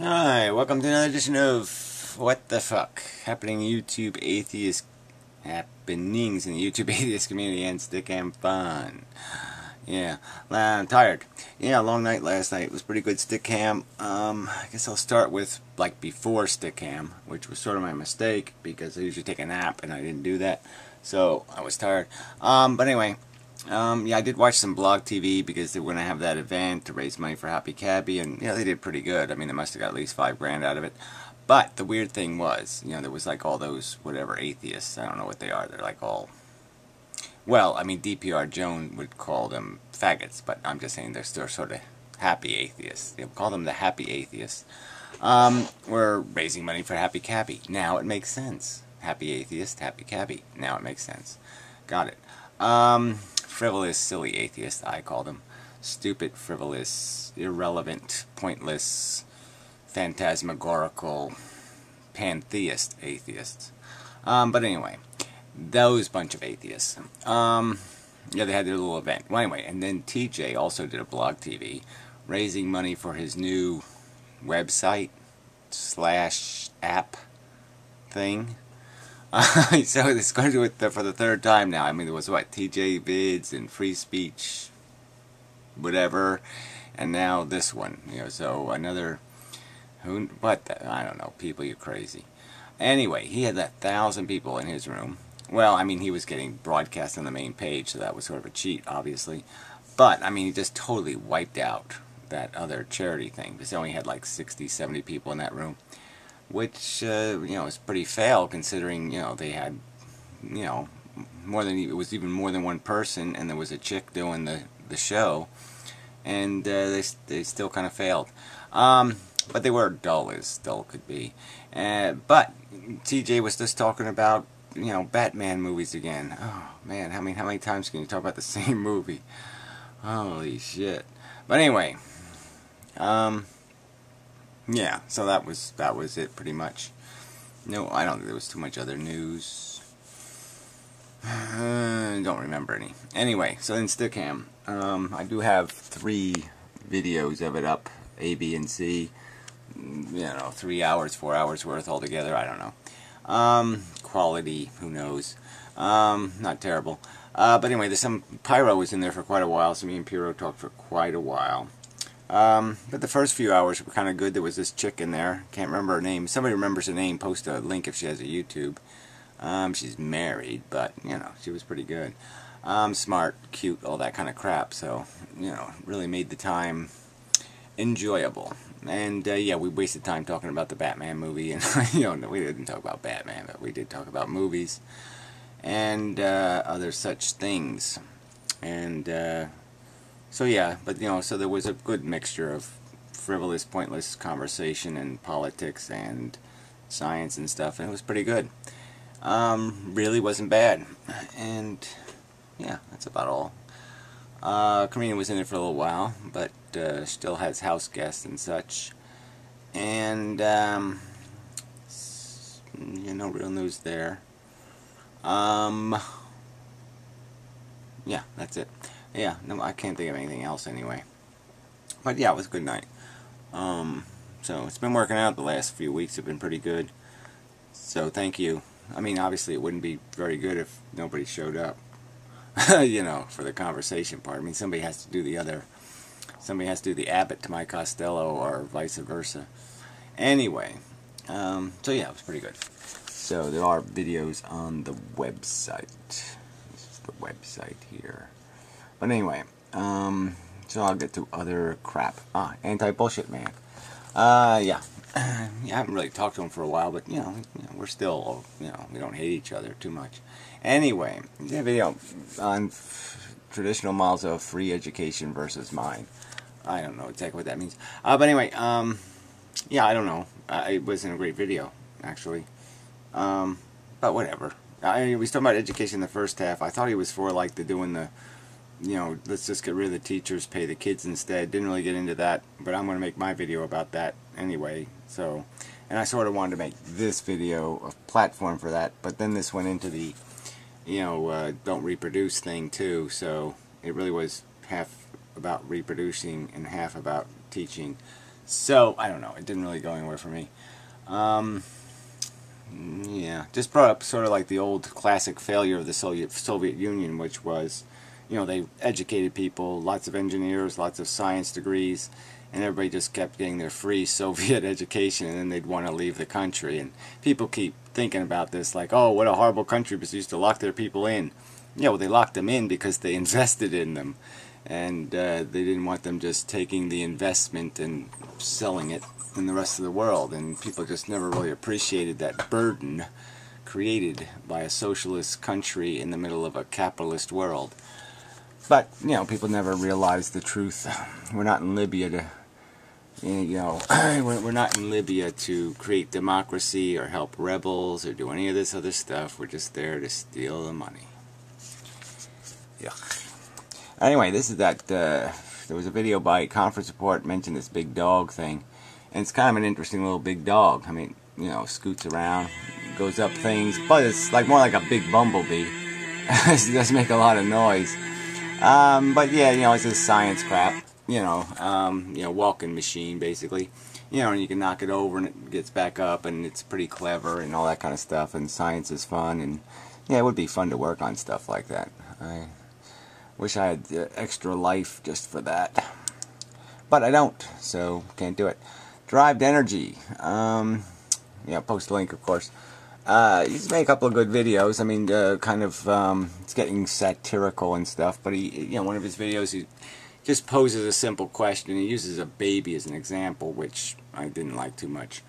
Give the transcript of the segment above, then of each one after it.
Hi, welcome to another edition of What the Fuck? Happening YouTube Atheist Happenings in the YouTube Atheist community and stickam fun. Yeah, I'm tired. Yeah, long night last night. It was pretty good stickam. I guess I'll start with like before stickam, which was sort of my mistake because I usually take a nap and I didn't do that. So I was tired. But anyway, yeah, I did watch some blog TV because they were going to have that event to raise money for Happy Cabby, and yeah, they did pretty good. I mean, they must have got at least $5 grand out of it. But the weird thing was, there was like all those whatever atheists. I don't know what they are. They're like all, well, I mean, DPR Joan would call them faggots, but I'm just saying they're still sort of happy atheists. They'll call them the happy atheists. We're raising money for Happy Cabby. Now it makes sense. Happy atheist, Happy Cabby. Now it makes sense. Got it. Frivolous, silly atheist, I call them. Stupid, frivolous, irrelevant, pointless, phantasmagorical, pantheist atheists. But anyway, those bunch of atheists. Yeah, they had their little event. Well, anyway, and then TJ also did a blog TV raising money for his new website / app thing. So it's going to do it for the third time now. I mean, there was what, TJ Vids and Free Speech, whatever, and now this one. So another, I don't know, people, you're crazy. Anyway, he had 1,000 people in his room. Well, I mean, he was getting broadcast on the main page, so that was sort of a cheat, obviously. But, I mean, he just totally wiped out that other charity thing, because they only had like 60, 70 people in that room. Which, is pretty fail considering, they had, more than, it was even more than one person, and there was a chick doing the show, and they still kind of failed. But they were dull as dull could be. But TJ was just talking about, Batman movies again. Oh, man, how many times can you talk about the same movie? Holy shit. But anyway, yeah, so that was it pretty much. No, I don't think there was too much other news. Don't remember any. Anyway, so in stickam, I do have 3 videos of it up, A, B, and C. 3 hours, 4 hours worth altogether. I don't know. Quality, who knows? Not terrible. But anyway, there's some Pyro was in there for quite a while, so me and Pyro talked for quite a while. But the first few hours were kind of good. There was this chick in there. Can't remember her name. Somebody remembers her name. Post a link if she has a YouTube. She's married, but, she was pretty good. Smart, cute, all that kind of crap. So, really made the time enjoyable. And, yeah, we wasted time talking about the Batman movie. And, we didn't talk about Batman, but we did talk about movies and other such things. And, so yeah, but so there was a good mixture of frivolous, pointless conversation and politics and science and stuff, and it was pretty good. Really wasn't bad. And yeah, that's about all. Karina was in there for a little while, but still has house guests and such. And no real news there. Yeah, that's it. Yeah, no, I can't think of anything else anyway. But yeah, it was a good night. So it's been working out. The last few weeks have been pretty good. So thank you. I mean, obviously it wouldn't be very good if nobody showed up. For the conversation part. I mean, somebody has to do the Abbott to my Costello, or vice versa. Anyway, so yeah, it was pretty good. So there are videos on the website. This is the website here. But anyway, so I'll get to other crap. Anti-bullshit man. Yeah. I haven't really talked to him for a while, but, we're still, we don't hate each other too much. Anyway, the video on traditional models of free education versus mine. I don't know exactly what that means. But anyway, yeah, I don't know. It wasn't a great video, actually. But whatever. We was talking about education in the first half. I thought he was for, like, doing the, let's just get rid of the teachers, pay the kids instead. Didn't really get into that, but I'm going to make my video about that anyway. So, and I sort of wanted to make this video a platform for that, but then this went into the, don't reproduce thing too, so it really was half about reproducing and half about teaching. So, I don't know. It didn't really go anywhere for me. Yeah, just brought up sort of like the old classic failure of the Soviet Union, which was, they educated people, lots of engineers, lots of science degrees, and everybody just kept getting their free Soviet education, and then they'd want to leave the country. And people keep thinking about this like, oh, what a horrible country, because they used to lock their people in. Yeah, well, they locked them in because they invested in them. And they didn't want them just taking the investment and selling it in the rest of the world. And people just never really appreciated that burden created by a socialist country in the middle of a capitalist world. But, people never realized the truth. We're not in Libya to, we're not in Libya to create democracy or help rebels or do any of this other stuff. We're just there to steal the money. Yeah. Anyway, this is that, there was a video by Conference Report mentioned this big dog thing, and it's kind of an interesting little big dog. I mean, scoots around, goes up things, but it's like more like a big bumblebee. It does make a lot of noise. But yeah, it's this science crap, walking machine basically. And you can knock it over and it gets back up, and it's pretty clever and all that kind of stuff, and science is fun, and yeah, it would be fun to work on stuff like that. I wish I had extra life just for that. But I don't, so can't do it. Derived Energy. Post a link, of course. He's made a couple of good videos. I mean, it's getting satirical and stuff, but one of his videos, he just poses a simple question. He uses a baby as an example, which I didn't like too much.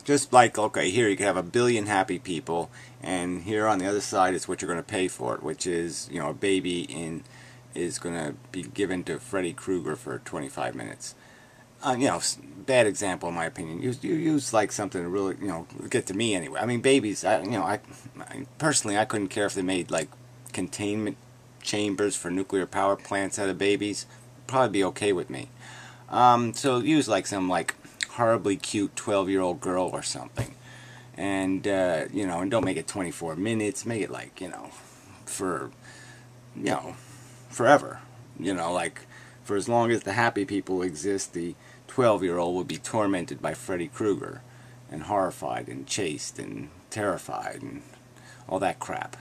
Just like, okay, here you can have 1 billion happy people, and here on the other side is what you're going to pay for it, which is, a baby is going to be given to Freddy Krueger for 25 minutes. Bad example in my opinion. You use like something to really, get to me anyway. I mean, babies, I personally, I couldn't care if they made like containment chambers for nuclear power plants out of babies. Probably be okay with me. So use like some like horribly cute 12-year-old girl or something, and and don't make it 24 minutes. Make it like for forever. Like for as long as the happy people exist, the 12-year-old would be tormented by Freddy Krueger, and horrified and chased and terrified and all that crap.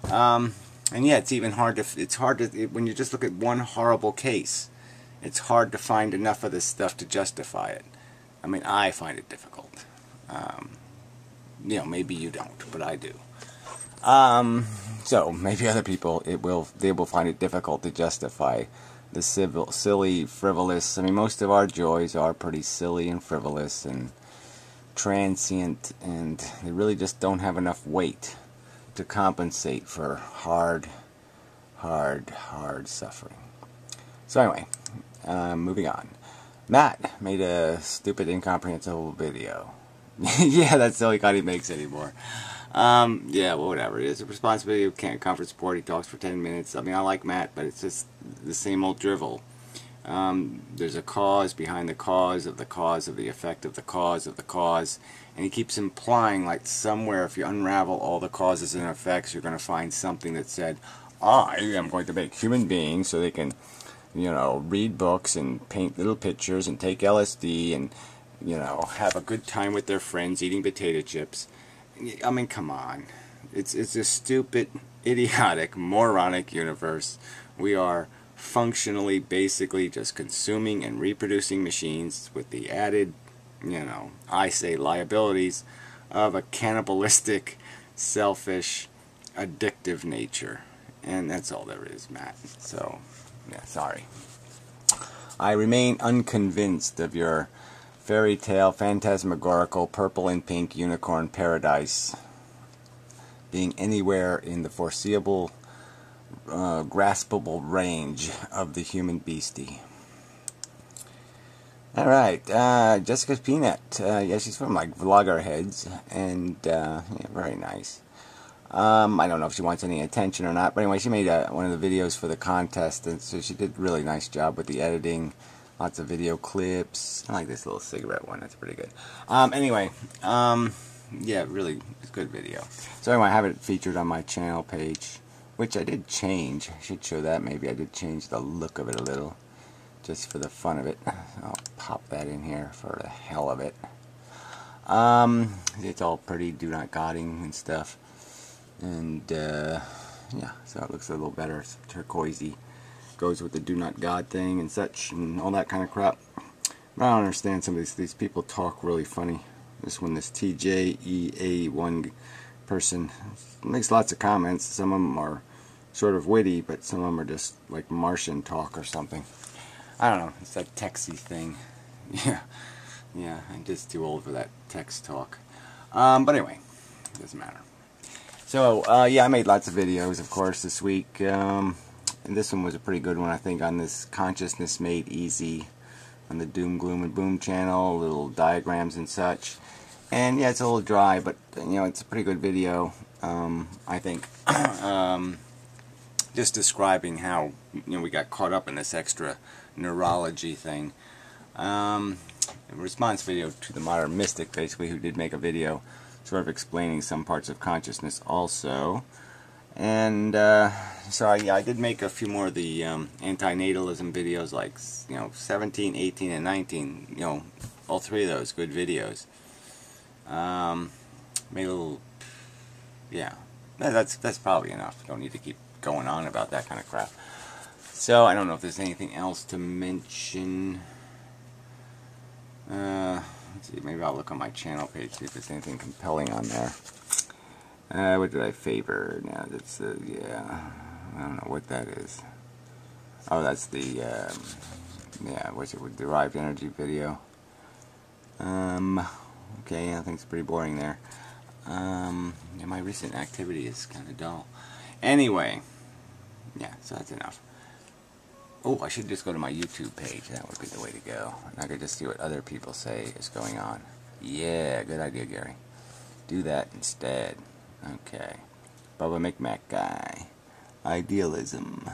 And yeah, it's even hard to. It's hard to when you just look at one horrible case. It's hard to find enough of this stuff to justify it. I mean, I find it difficult. Maybe you don't, but I do. So maybe other people they will find it difficult to justify the silly, frivolous. I mean, most of our joys are pretty silly and frivolous and transient, and they really just don't have enough weight to compensate for hard suffering. So anyway, moving on. Matt made a stupid, incomprehensible video. Yeah, that's all he makes anymore. Yeah, well, whatever. It is a responsibility of Conference Report. He talks for 10 minutes. I mean, I like Matt, but it's just the same old drivel. There's a cause behind the cause of the cause of the effect of the cause of the cause, and he keeps implying like somewhere if you unravel all the causes and effects, you're going to find something that said, I am going to make human beings so they can read books and paint little pictures and take LSD and, have a good time with their friends eating potato chips. I mean, come on. It's a stupid, idiotic, moronic universe. We are functionally, basically just consuming and reproducing machines with the added, I say liabilities of a cannibalistic, selfish, addictive nature. And that's all there is, Matt. So, yeah, sorry. I remain unconvinced of your fairy tale, phantasmagorical, purple and pink unicorn paradise being anywhere in the foreseeable, graspable range of the human beastie. Alright, Jessica's Peanut. Yeah, she's from like Vlogger Heads, and yeah, very nice. I don't know if she wants any attention or not, but anyway, she made one of the videos for the contest, and so she did a really nice job with the editing. Lots of video clips. I like this little cigarette one. That's pretty good. Anyway, yeah, really, it's a good video. So anyway, I have it featured on my channel page, which I did change. I should show that maybe. I did change the look of it a little, just for the fun of it. I'll pop that in here for the hell of it. It's all pretty do not godding and stuff. And, yeah, so it looks a little better. It's turquoisey. Goes with the do not god thing and such and all that kind of crap. But I don't understand some of these people talk really funny. This TJEA1 person makes lots of comments. Some of them are sort of witty, but some of them are just like Martian talk or something. I don't know. It's that texty thing. Yeah, I'm just too old for that text talk. But anyway, it doesn't matter. So, yeah, I made lots of videos, of course, this week. And this one was a pretty good one, I think, on this Consciousness Made Easy on the Doom, Gloom, and Boom channel. Little diagrams and such. And, yeah, it's a little dry, but, you know, it's a pretty good video, I think. Just describing how, you know, we got caught up in this extra neurology thing. A response video to the Modern Mystic, basically, who did make a video sort of explaining some parts of consciousness also. And so yeah, I did make a few more of the antinatalism videos, like, you know, 17, 18, and 19. You know, all three of those good videos. Made a little, yeah. That's probably enough. Don't need to keep going on about that kind of crap. So I don't know if there's anything else to mention. Let's see, maybe I'll look on my channel page, see if there's anything compelling on there. What did I favor? Now that's yeah, I don't know what that is. Oh, that's the yeah, what's it with derived energy video. Okay, I think it's pretty boring there. Yeah, my recent activity is kind of dull. Anyway, yeah, so that's enough. Oh, I should just go to my YouTube page. That would be the way to go. I could just see what other people say is going on. Yeah, good idea, Gary. Do that instead. Okay. Bubba McMack guy. Idealism.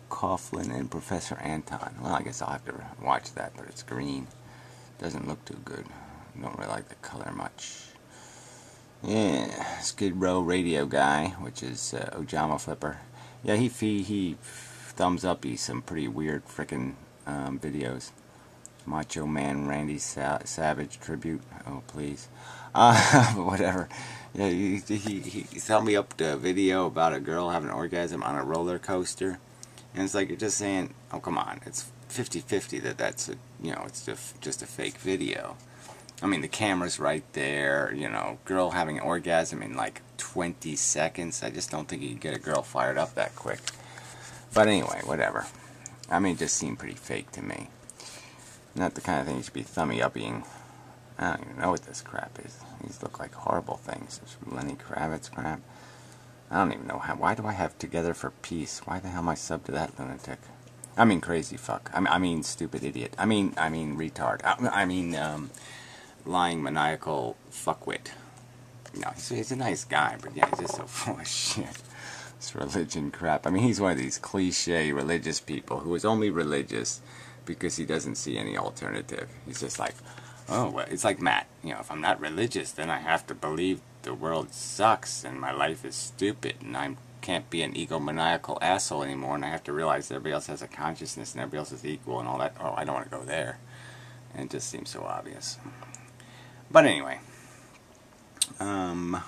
Coughlin and Professor Anton. Well, I guess I'll have to watch that, but it's green. Doesn't look too good. I don't really like the color much. Yeah, Skid Row Radio guy, which is Ojama Flipper. Yeah, he thumbs up some pretty weird frickin' videos. Macho Man Randy Savage tribute. Oh, please. Whatever. Yeah, he thumbed me up the video about a girl having an orgasm on a roller coaster. And it's like, you're just saying, oh, come on. It's 50-50 that's a, you know, it's just a fake video. I mean, the camera's right there, you know, girl having an orgasm in like 20 seconds. I just don't think you can get a girl fired up that quick. But anyway, whatever. I mean, it just seemed pretty fake to me. Not the kind of thing you should be thummy-upping. I don't even know what this crap is. These look like horrible things. This Lenny Kravitz crap. I don't even know how. Why do I have Together for Peace? Why the hell am I sub to that lunatic? I mean, crazy fuck. I mean, stupid idiot. I mean, retard. I mean, lying maniacal fuckwit. You know, he's a nice guy, but yeah, he's just so full of shit. This religion crap. I mean, he's one of these cliche religious people who is only religious because he doesn't see any alternative. He's just like, oh, well, it's like Matt. You know, if I'm not religious, then I have to believe the world sucks and my life is stupid and I can't be an egomaniacal asshole anymore, and I have to realize that everybody else has a consciousness and everybody else is equal and all that. Oh, I don't want to go there. And it just seems so obvious. But anyway, yeah,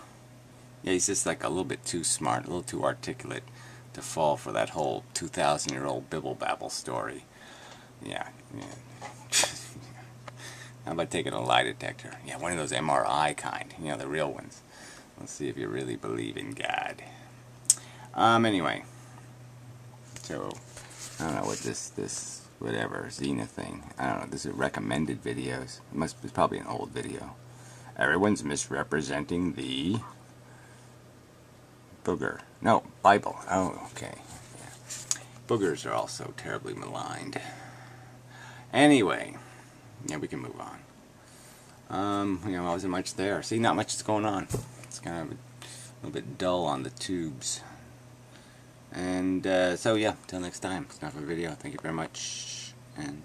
he's just like a little bit too smart, a little too articulate to fall for that whole 2,000-year-old bibble-babble story. Yeah. How about taking a lie detector? Yeah, one of those MRI kind, you know, the real ones. Let's see if you really believe in God. Anyway, so I don't know what this whatever Xena thing. I don't know. This is recommended videos. It's probably an old video. Everyone's misrepresenting the booger. No, Bible. Oh, okay. Yeah. Boogers are also terribly maligned. Anyway, yeah, we can move on. You know, I wasn't much there. See, not much is going on. It's kind of a little bit dull on the tubes. And so yeah, till next time. It's enough of a video. Thank you very much. And